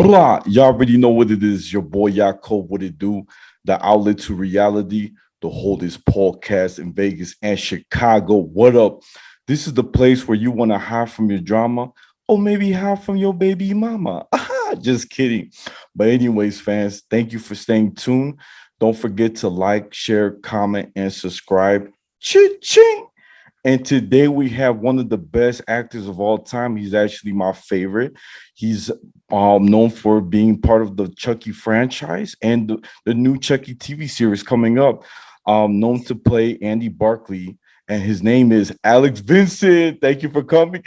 Blah. Y'all already know what it is. Your boy Yaakov, what it do? The outlet to reality, the holdest podcast in Vegas and Chicago. What up? This is the place where you want to hide from your drama or maybe hide from your baby mama. Just kidding. But anyways, fans, thank you for staying tuned. Don't forget to like, share, comment, and subscribe. Ching! And today we have one of the best actors of all time. He's actually my favorite. He's known for being part of the Chucky franchise and the new Chucky TV series coming up. Known to play Andy Barclay, and his name is Alex Vincent. Thank you for coming.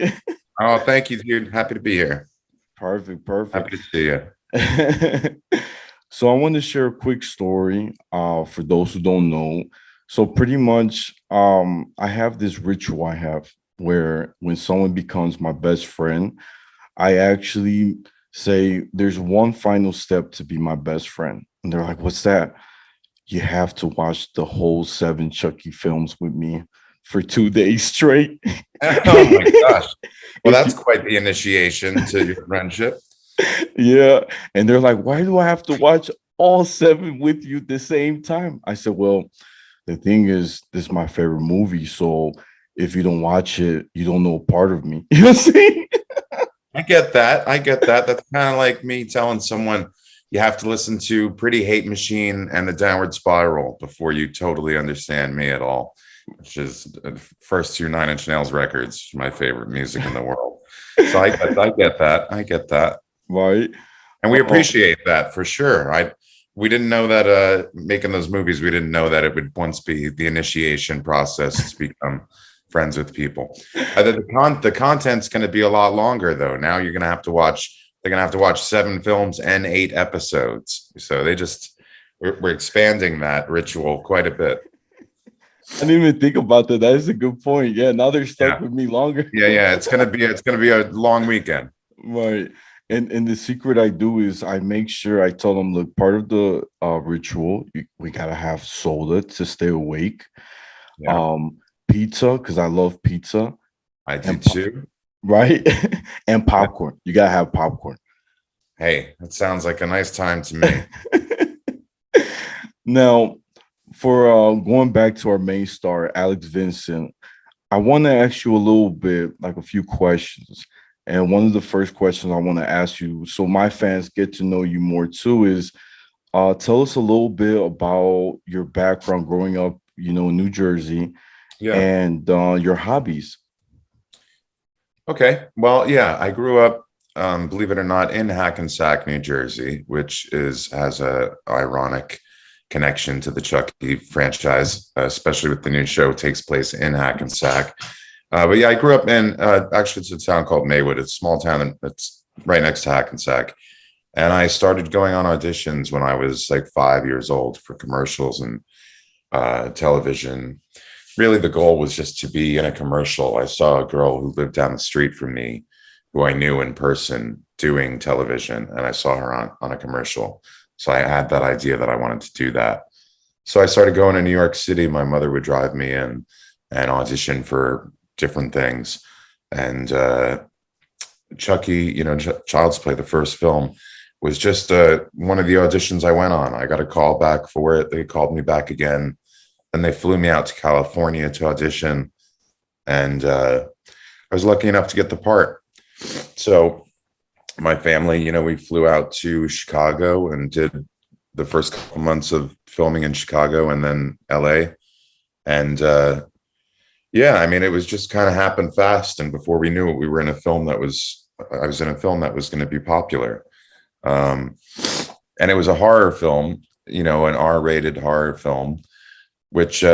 Oh, thank you, dude. Happy to be here. Perfect. Happy to see you. So I want to share a quick story for those who don't know. So pretty much, I have this ritual I have where when someone becomes my best friend, I actually say there's one final step to be my best friend. And they're like, what's that? You have to watch the whole 7 Chucky films with me for 2 days straight. Oh my gosh. Well, If that's quite the initiation to your friendship. Yeah. And they're like, why do I have to watch all 7 with you at the same time? I said, well, the thing is, this is my favorite movie. So if you don't watch it, you don't know a part of me. You know what I'm saying? I get that. That's kind of like me telling someone you have to listen to Pretty Hate Machine and The Downward Spiral before you totally understand me at all, which is the first 2 Nine Inch Nails records, my favorite music in the world. So I get that. Right. And we appreciate that for sure. We didn't know that making those movies, we didn't know that it would once be the initiation process to become friends with people. The content's going to be a lot longer though. Now they're going to have to watch 7 films and 8 episodes. So we're expanding that ritual quite a bit. I didn't even think about that. That is a good point. Yeah, now they're stuck with me longer. Yeah. It's gonna be a long weekend. Right. And the secret I do is I make sure I tell them, look, part of the ritual, we gotta have soda to stay awake. Yeah. Pizza, because I love pizza. I do too. Right. And popcorn. You gotta have popcorn. Hey, that sounds like a nice time to me. Now, for going back to our main star, Alex Vincent, I want to ask you a little bit, like a few questions. And one of the first questions I want to ask you, so my fans get to know you more too, is tell us a little bit about your background growing up, in New Jersey, and your hobbies. Okay. Well, yeah, I grew up, believe it or not, in Hackensack, New Jersey, which has a ironic connection to the Chucky franchise, especially with the new show takes place in Hackensack. But yeah, I grew up in actually it's a town called Maywood. It's a small town and it's right next to Hackensack. And I started going on auditions when I was like 5 years old for commercials and television. Really, the goal was just to be in a commercial. I saw a girl who lived down the street from me, who I knew in person, doing television, and I saw her on a commercial. So I had that idea that I wanted to do that. So I started going to New York City. My mother would drive me in and audition for different things. And Chucky, Child's Play, the first film, was just one of the auditions I went on. I got a call back for it. They called me back again. And they flew me out to California to audition. And I was lucky enough to get the part. So my family, we flew out to Chicago and did the first couple months of filming in Chicago and then LA. And it was just kind of happened fast. And before we knew it, I was in a film that was going to be popular. And it was a horror film, an R-rated horror film, which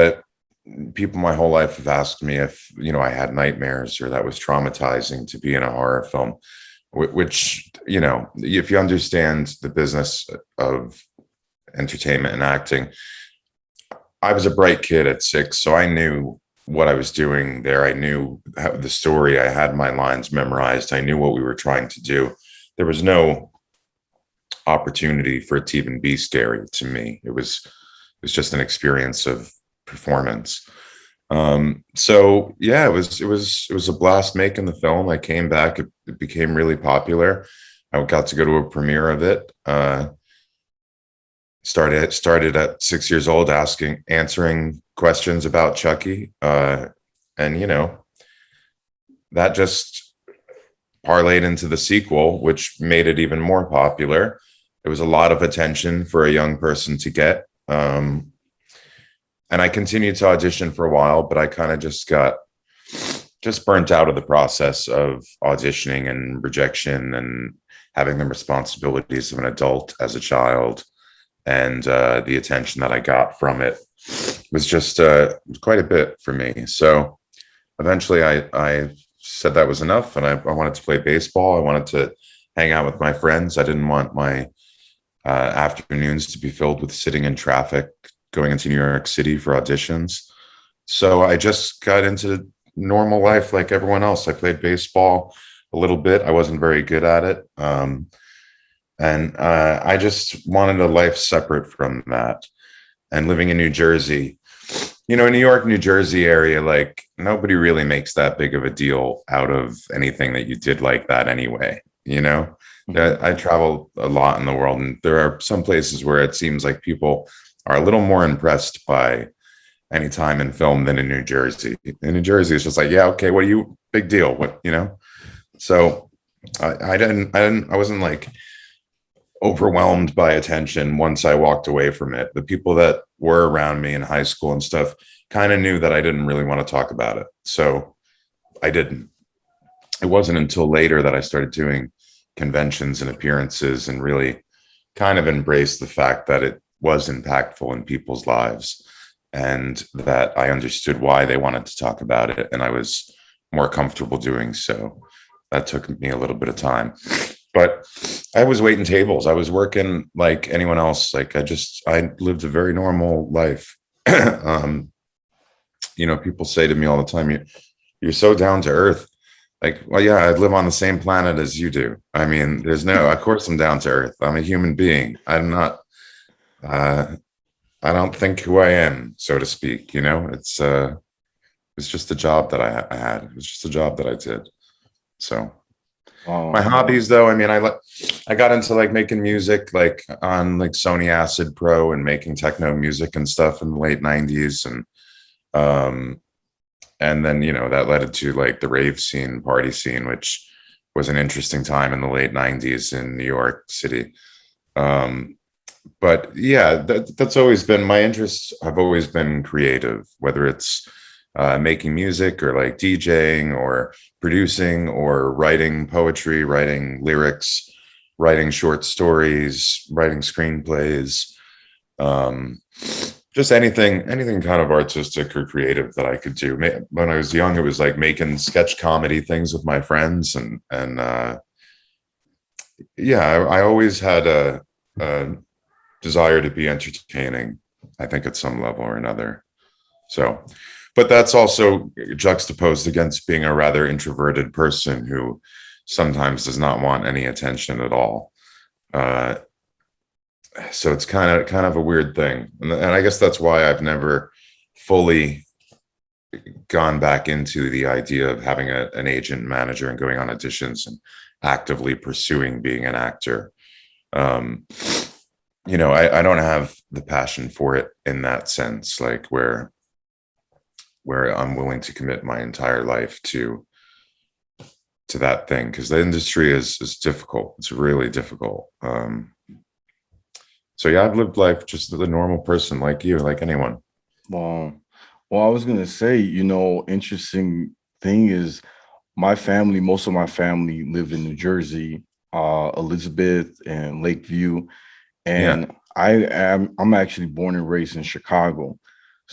people my whole life have asked me if, I had nightmares or that was traumatizing to be in a horror film, which, if you understand the business of entertainment and acting, I was a bright kid at 6, so I knew what I was doing there. I knew the story. I had my lines memorized. I knew what we were trying to do. There was no opportunity for it to even be scary to me. It was just an experience of performance. So yeah, it was a blast making the film. I came back, it became really popular. I got to go to a premiere of it. Started at 6 years old, answering questions about Chucky, and that just parlayed into the sequel, which made it even more popular. It was a lot of attention for a young person to get. And I continued to audition for a while, but I kind of just got burnt out of the process of auditioning and rejection and having the responsibilities of an adult as a child, and the attention that I got from it was just quite a bit for me. So eventually I said that was enough, and I wanted to play baseball. I wanted to hang out with my friends. I didn't want my afternoons to be filled with sitting in traffic going into New York City for auditions. So I just got into normal life like everyone else. I played baseball a little bit. I wasn't very good at it. And I just wanted a life separate from that. And living in New Jersey, in New York, New Jersey area, like nobody really makes that big of a deal out of anything that you did like that anyway. I travel a lot in the world, and there are some places where it seems like people are a little more impressed by any time in film than in New Jersey. In New Jersey, it's just like, yeah, okay, what are you, big deal? So I wasn't like overwhelmed by attention once I walked away from it. The people that were around me in high school and stuff kind of knew that I didn't really want to talk about it. So I didn't. It wasn't until later that I started doing conventions and appearances and really kind of embraced the fact that it was impactful in people's lives, and that I understood why they wanted to talk about it, and I was more comfortable doing so. That took me a little bit of time, but I was waiting tables. I was working like anyone else. Like I lived a very normal life. People say to me all the time, you're so down to earth. Like, well, yeah, I live on the same planet as you do. I mean, of course I'm down to earth. I'm a human being. I'm not, I don't think who I am, so to speak. It's just a job that I had. It was just a job that I did. So my hobbies, though, I mean, I got into like making music, like on like Sony Acid Pro, and making techno music and stuff in the late '90s, and then that led to like the rave scene, party scene, which was an interesting time in the late '90s in New York City. But yeah, that's always been my interests. Have always been creative, whether it's making music or like DJing or producing or writing poetry, writing lyrics, writing short stories, writing screenplays, just anything kind of artistic or creative that I could do. When I was young, it was like making sketch comedy things with my friends, and yeah, I always had a desire to be entertaining, I think, at some level or another. So, but that's also juxtaposed against being a rather introverted person who sometimes does not want any attention at all. So it's kind of a weird thing, and I guess that's why I've never fully gone back into the idea of having an agent, manager, and going on auditions and actively pursuing being an actor. I don't have the passion for it in that sense, like where I'm willing to commit my entire life to that thing, because the industry is difficult. It's really difficult. So yeah, I've lived life just as a normal person, like you, like anyone. Well, I was gonna say, interesting thing is most of my family live in New Jersey, Elizabeth and Lakeview, Yeah. and I'm actually born and raised in Chicago.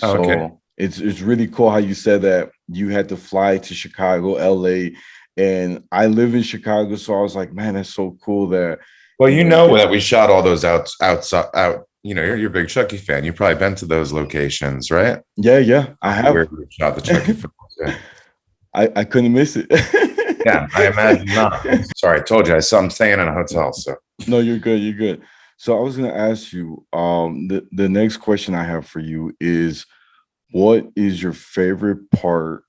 Oh, okay. So it's really cool how you said that you had to fly to Chicago, LA, and I live in Chicago, so I was like, man, that's so cool that Well, you get. that we shot all those outside out. You're a big Chucky fan. You've probably been to those locations, right? Yeah, I Where have. we shot the Chucky films. Yeah. I couldn't miss it. Yeah, I imagine not. Sorry, I told you. I'm staying in a hotel, so. No, you're good. You're good. So I was going to ask you, the next question I have for you is, what is your favorite part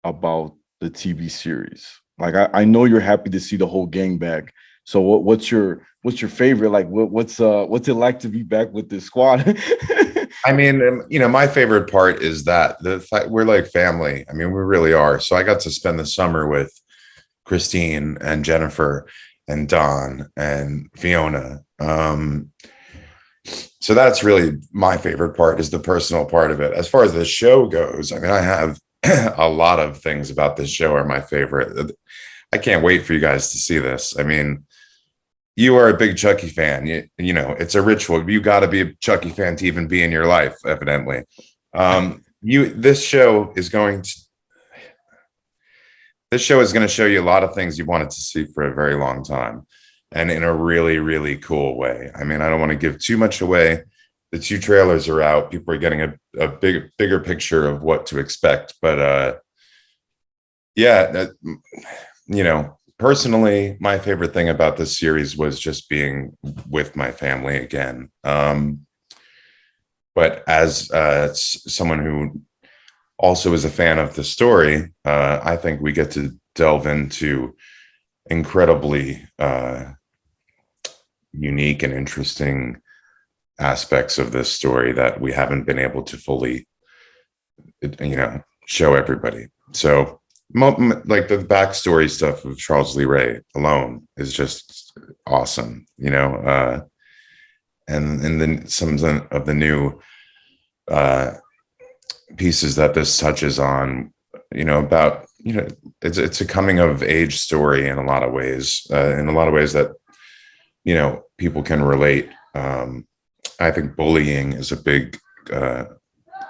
about the TV series? Like, I know you're happy to see the whole gang back. So what's your favorite? Like what's it like to be back with this squad? I mean, my favorite part is that the fact we're like family. I mean, we really are. So I got to spend the summer with Christine and Jennifer and Don and Fiona. So that's really my favorite part, is the personal part of it. As far as the show goes, I mean, I have a lot of things about this show are my favorite. I can't wait for you guys to see this. I mean, you are a big Chucky fan. It's a ritual. You got to be a Chucky fan to even be in your life, evidently. This show is going to show you a lot of things you wanted to see for a very long time, and in a really, really cool way. I mean, I don't want to give too much away. The 2 trailers are out. People are getting a bigger picture of what to expect. But yeah, personally, my favorite thing about this series was just being with my family again. But as someone who also is a fan of the story, I think we get to delve into incredibly unique and interesting aspects of this story that we haven't been able to fully, show everybody. So, like the backstory stuff of Charles Lee Ray alone is just awesome, and then some of the new pieces that this touches on, about it's a coming of age story in a lot of ways, that people can relate. I think bullying is a big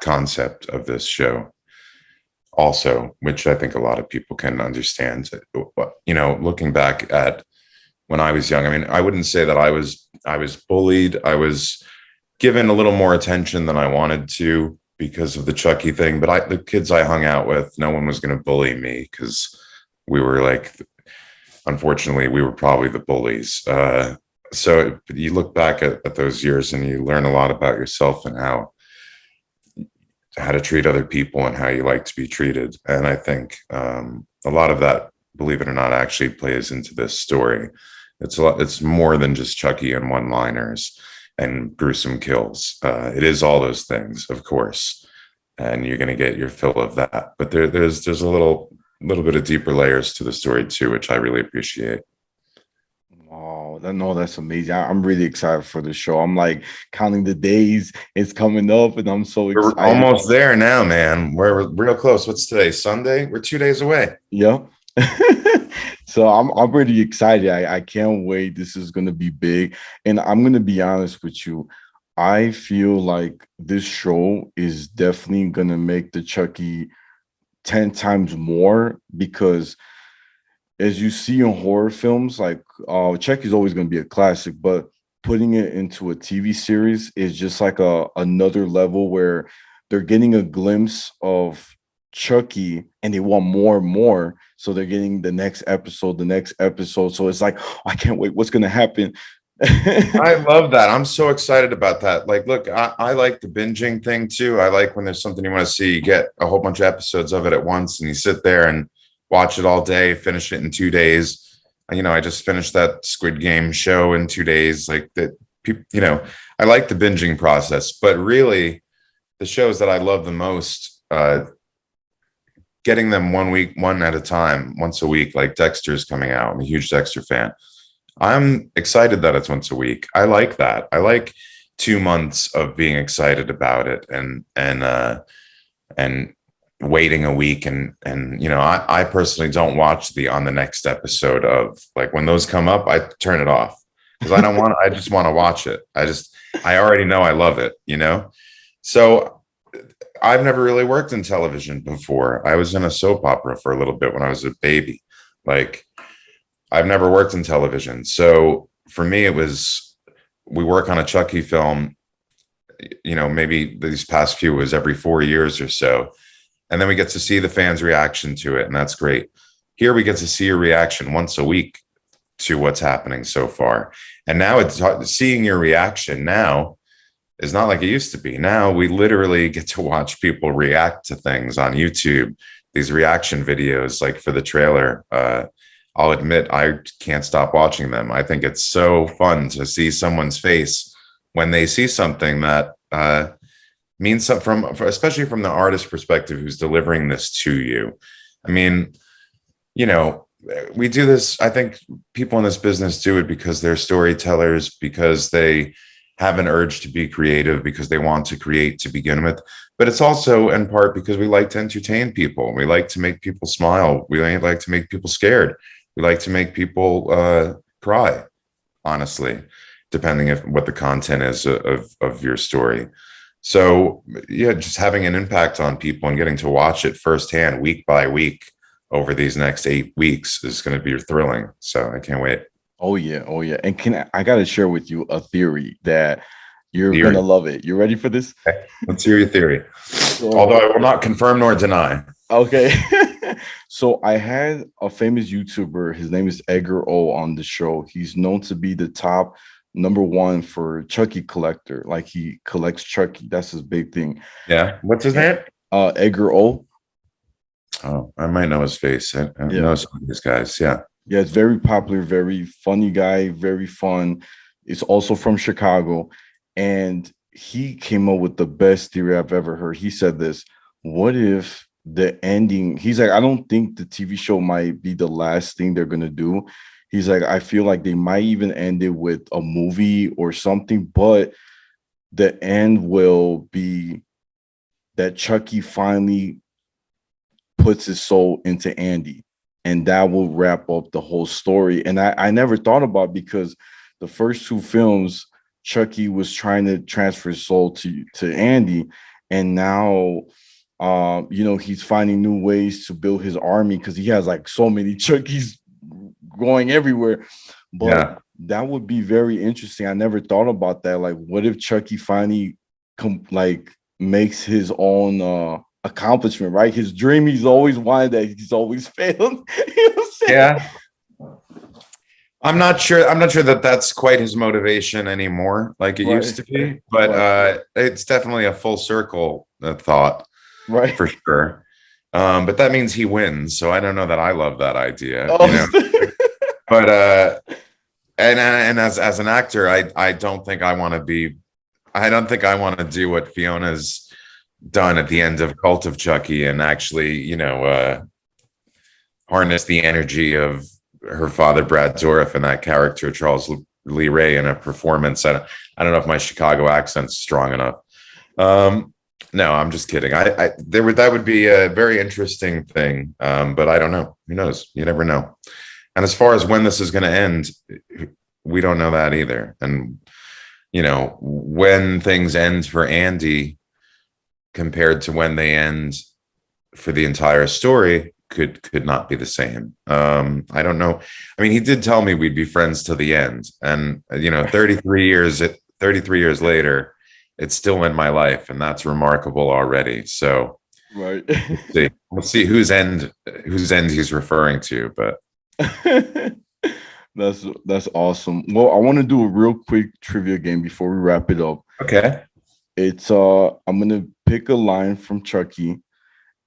concept of this show also, which I think a lot of people can understand. Looking back at when I was young, I mean, I wouldn't say that I was bullied. I was given a little more attention than I wanted to because of the Chucky thing, but the kids I hung out with, no one was going to bully me, because we were unfortunately, we were probably the bullies. So you look back at those years and you learn a lot about yourself and how to treat other people and how you like to be treated. And I think a lot of that, believe it or not, actually plays into this story. It's more than just Chucky and one-liners and gruesome kills. It is all those things, of course, and you're going to get your fill of that. But there's a little bit of deeper layers to the story too, which I really appreciate. Oh, no, that's amazing. I'm really excited for the show. I'm like counting the days. It's coming up, and I'm so We're excited. almost there now, man. We're real close. What's today? Sunday? We're 2 days away. Yeah. So I'm really excited. I can't wait. This is gonna be big. And I'm gonna be honest with you. I feel like this show is definitely gonna make the Chucky 10 times more, because as you see in horror films, like Chucky's always gonna be a classic, but putting it into a TV series is just like another level where they're getting a glimpse of Chucky and they want more and more. So they're getting the next episode, the next episode. So it's like, oh, I can't wait. What's going to happen? I love that. I'm so excited about that. Like, look, I like the binging thing too. I like when there's something you want to see, you get a whole bunch of episodes of it at once and you sit there and watch it all day, finish it in 2 days. I just finished that Squid Game show in 2 days. Like that, people, I like the binging process, but really the shows that I love the most, getting them one at a time, once a week, like Dexter's coming out. I'm a huge Dexter fan. I'm excited that it's once a week. I like that. I like 2 months of being excited about it and waiting a week. And I personally don't watch on the next episode of, like, when those come up, I turn it off because I just want to watch it. I already know I love it, So I've never really worked in television before. I was in a soap opera for a little bit when I was a baby. Like, I've never worked in television. So for me, we work on a Chucky film, maybe these past few was every 4 years or so. And then we get to see the fans' reaction to it. And that's great. Here we get to see your reaction once a week to what's happening so far. And now seeing your reaction now is not like it used to be. Now we literally get to watch people react to things on YouTube, these reaction videos, like for the trailer. I'll admit I can't stop watching them. I think it's so fun to see someone's face when they see something that means something especially from the artist perspective who's delivering this to you. I mean, you know, we do this. I think people in this business do it because they're storytellers, because they have an urge to be creative, because they want to create to begin with. But it's also in part because we like to entertain people. We like to make people smile. We like to make people scared. We like to make people cry, honestly, depending if what the content is of your story. So yeah, just having an impact on people and getting to watch it firsthand week by week over these next 8 weeks is going to be thrilling. So I can't wait. Oh yeah, oh yeah. And I gotta share with you a theory that you're gonna Theory. love it. You ready for this? Okay. Let's hear your theory. So Although I will not confirm nor deny. okay. So I had a famous YouTuber, his name is Edgar-O on the show. He's known to be the top number one for Chucky collector. Like he collects Chucky. That's his big thing. Yeah. What's his name? Edgar-O. Oh, I might know his face. I Yeah. know some of these guys. Yeah. Yeah, it's very popular, very funny guy, very fun. It's also from Chicago. And he came up with the best theory I've ever heard. He said this, what if the ending, he's like, I don't think the TV show might be the last thing they're gonna do. He's like, I feel like they might even end it with a movie or something, but the end will be that Chucky finally puts his soul into Andy, and that will wrap up the whole story. And I never thought about, because the first two films, Chucky was trying to transfer his soul to Andy, and now he's finding new ways to build his army because he has like so many Chuckies going everywhere. But Yeah. that would be very interesting. I never thought about that. Like, what if Chucky finally makes his own accomplishment, right? His dream he's always wanted that he's always failed. You know what I'm saying? Yeah. I'm not sure that that's quite his motivation anymore, like it Right. used to be, but it's definitely a full circle thought Right. for sure. But that means he wins, so I don't know that I love that idea, Oh. you know. But and as an actor, I don't think I want to do what Fiona's done at the end of Cult of Chucky and actually, harness the energy of her father, Brad Dourif, and that character, Charles Lee Ray, in a performance. I don't know if my Chicago accent's strong enough. No, I'm just kidding. That would be a very interesting thing. But I don't know. Who knows? You never know. And as far as when this is going to end, we don't know that either. And, when things end for Andy compared to when they end for the entire story could not be the same. I don't know. I mean, he did tell me we'd be friends to the end. And, 33 years later, it's still in my life, and that's remarkable already. So Right. we'll see whose end he's referring to, but That's awesome. Well, I want to do a real quick trivia game before we wrap it up. okay. It's I'm gonna pick a line from Chucky,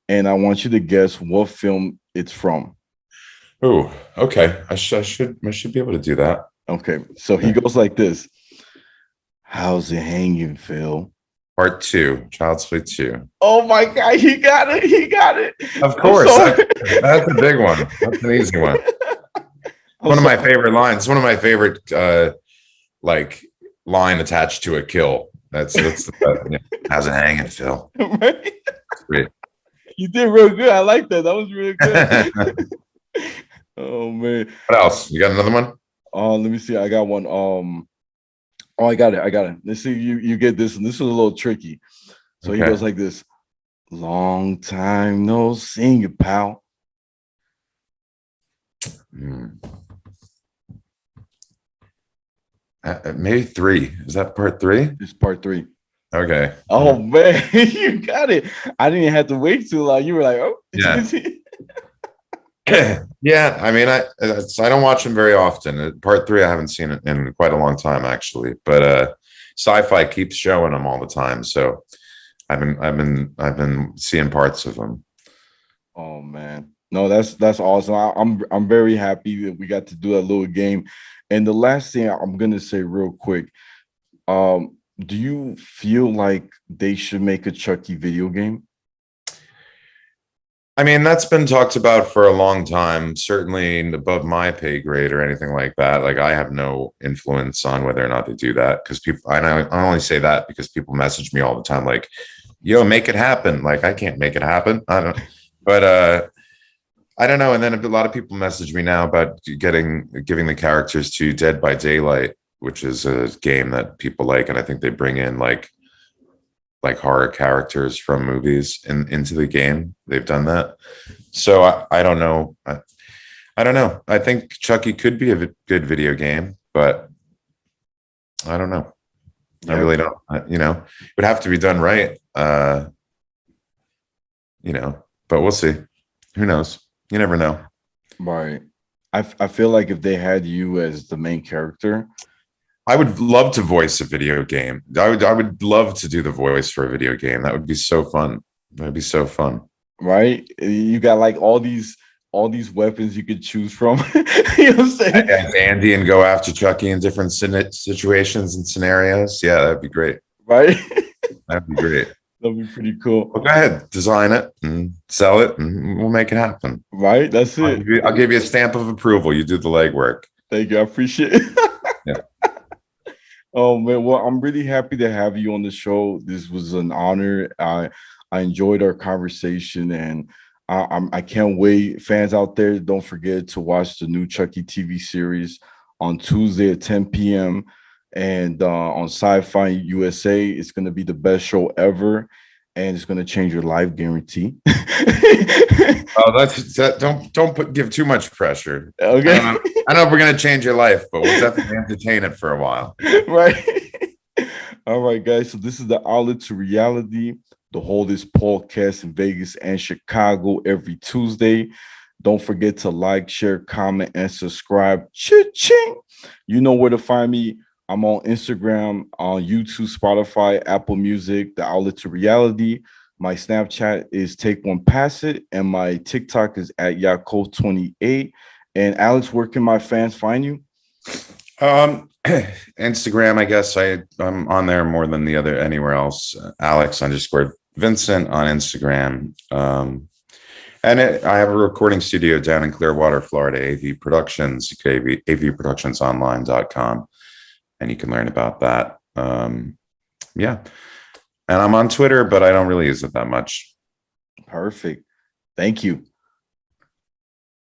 and I want you to guess what film it's from. Oh, okay. I should be able to do that. Okay, so he goes like this. How's it hanging, Phil? Part 2, Child's Play 2. Oh my God, he got it. He got it. Of course. That's a big one. That's an easy one. One of my favorite lines. One of my favorite line attached to a kill. That's the best. Yeah. How's it hanging, Phil? Right? Great. You did real good. I like that. That was really good. Oh man. What else? You got another one? Let me see. I got one. I got it. Let's see. You get this, and this is a little tricky. So Okay. he goes like this. Long time no see you, pal. Maybe 3. Is that part 3? It's part 3. Okay. Oh man, you got it. I didn't have to wait too long. You were like, oh Yeah. Yeah. I mean, I don't watch them very often. Part 3, I haven't seen it in quite a long time, actually. But Sci-Fi keeps showing them all the time, so I've been seeing parts of them. Oh man. No, that's awesome. I'm very happy that we got to do that little game. And the last thing I'm gonna say real quick, do you feel like they should make a Chucky video game? I mean, that's been talked about for a long time, certainly above my pay grade or anything like that. Like, I have no influence on whether or not they do that because people, I know, I only say that because people message me all the time, like, yo, make it happen. Like, I can't make it happen. I don't, but, I don't know. And then a lot of people message me now about giving the characters to Dead by Daylight, which is a game that people like. And I think they bring in like horror characters from movies into the game. They've done that. So I don't know. I don't know. I think Chucky could be a good video game, but I don't know. I Yeah, really don't. It would have to be done right. But we'll see. Who knows? You never know. right. I feel like if they had you as the main character, I would love to voice a video game. I would love to do the voice for a video game. That would be so fun. That would be so fun. right? You got like all these weapons you could choose from. You know what I'm saying? As Andy and go after Chucky in different situations and scenarios. Yeah, that'd be great. Right? That'd be great. That'd be pretty cool. Well, go ahead, design it and sell it, and we'll make it happen. Right? That's I'll it. give you, I'll give you a stamp of approval. You do the legwork. Thank you. I appreciate it. Yeah. Oh man, well, I'm really happy to have you on the show. This was an honor. I enjoyed our conversation, and I can't wait. Fans out there, don't forget to watch the new Chucky TV series on Tuesday at 10 p.m. and on Sci-Fi USA. It's gonna be the best show ever, and it's gonna change your life, guarantee. Oh, don't give too much pressure. Okay. I don't know if we're gonna change your life, but we'll definitely entertain it for a while. Right. All right, guys. So this is the outlet to reality. The Holdest podcast in Vegas and Chicago every Tuesday. Don't forget to like, share, comment, and subscribe. Cha-ching. You know where to find me. I'm on Instagram, on YouTube, Spotify, Apple Music, the outlet to reality. My Snapchat is Take One Pass It, and my TikTok is at Yaakov28. And Alex, where can my fans find you? Instagram, I guess I'm on there more than anywhere else. Alex_Vincent on Instagram. I have a recording studio down in Clearwater, Florida, AV Productions, avproductionsonline.com. And you can learn about that. Yeah. And I'm on Twitter, but I don't really use it that much. Perfect. Thank you.